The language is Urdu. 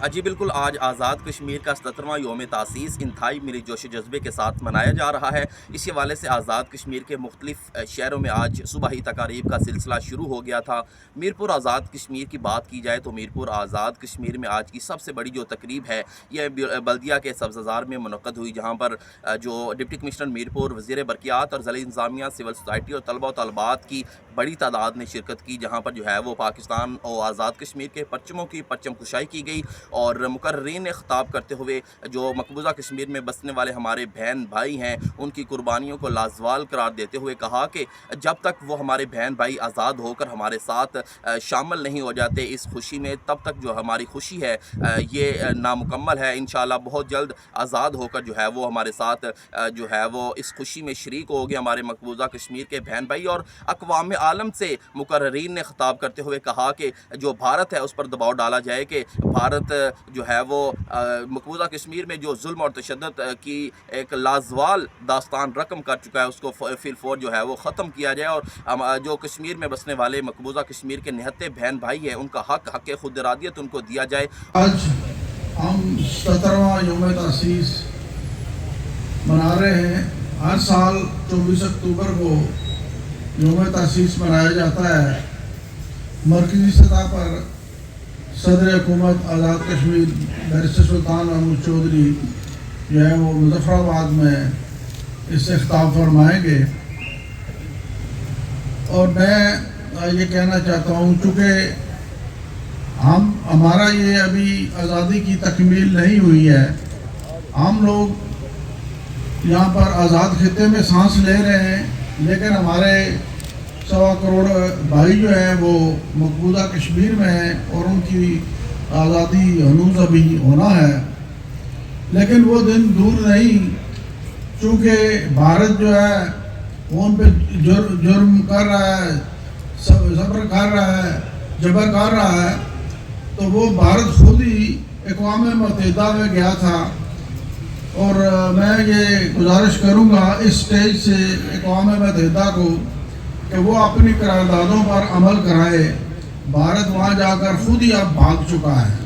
جی بالکل، آج آزاد کشمیر کا 77واں یوم تاسیس انتہائی ملی جوش و جذبے کے ساتھ منایا جا رہا ہے۔ اس حوالے سے آزاد کشمیر کے مختلف شہروں میں آج صبح ہی تقاریب کا سلسلہ شروع ہو گیا تھا۔ میرپور آزاد کشمیر کی بات کی جائے تو میرپور آزاد کشمیر میں آج کی سب سے بڑی جو تقریب ہے یہ بلدیہ کے سبززار میں منعقد ہوئی، جہاں پر جو ڈپٹی کمشنر میرپور، وزیر برقیات اور ضلعی انتظامیہ، سول سوسائٹی اور طلبہ و طالبات کی بڑی تعداد نے شرکت کی، جہاں پر جو ہے وہ پاکستان اور آزاد کشمیر کے پرچموں کی پرچم کشائی کی گئی اور مقررین نے خطاب کرتے ہوئے جو مقبوضہ کشمیر میں بسنے والے ہمارے بہن بھائی ہیں ان کی قربانیوں کو لازوال قرار دیتے ہوئے کہا کہ جب تک وہ ہمارے بہن بھائی آزاد ہو کر ہمارے ساتھ شامل نہیں ہو جاتے اس خوشی میں، تب تک جو ہماری خوشی ہے یہ نامکمل ہے۔ انشاءاللہ بہت جلد آزاد ہو کر جو ہے وہ ہمارے ساتھ جو ہے وہ اس خوشی میں شریک ہو گئے ہمارے مقبوضہ کشمیر کے بہن بھائی۔ اور اقوام عالم سے مقررین نے خطاب کرتے ہوئے کہا کہ جو بھارت ہے اس پر دباؤ ڈالا جائے کہ بھارت جو ہے وہ مقبوضہ کشمیر میں جو ظلم اور تشدد کی ایک لازوال داستان رقم کر چکا ہے اس کو فی الفور جو ہے وہ ختم کیا جائے، اور جو کشمیر میں بسنے والے مقبوضہ کشمیر کے نہتے بہن بھائی ہیں ان کا حق خود ارادیت ان کو دیا جائے۔ آج ہم 77واں یوم تاسیس منا رہے ہیں۔ ہر سال 24 اکتوبر کو یوم تاسیس منایا جاتا ہے۔ مرکزی سطح پر صدر حکومت آزاد کشمیر بیرسٹر سلطان محمود چودھری جو ہے وہ مظفر آباد میں اس سے خطاب فرمائیں گے، اور میں یہ کہنا چاہتا ہوں چونکہ ہمارا یہ ابھی آزادی کی تکمیل نہیں ہوئی ہے، ہم لوگ یہاں پر آزاد خطے میں سانس لے رہے ہیں، لیکن ہمارے 1.25 کروڑ بھائی جو ہیں وہ مقبوضہ کشمیر میں ہیں اور ان کی آزادی ہنوز ابھی ہونا ہے۔ لیکن وہ دن دور نہیں، چونکہ بھارت جو ہے وہ ان پہ جرم کر رہا ہے، صبر کر رہا ہے، جبر کر رہا ہے، تو وہ بھارت خود ہی اقوام متحدہ میں گیا تھا، اور میں یہ گزارش کروں گا اس سٹیج سے اقوام متحدہ کو کہ وہ اپنی قراردادوں پر عمل کرائے۔ بھارت وہاں جا کر خود ہی اب بھاگ چکا ہے۔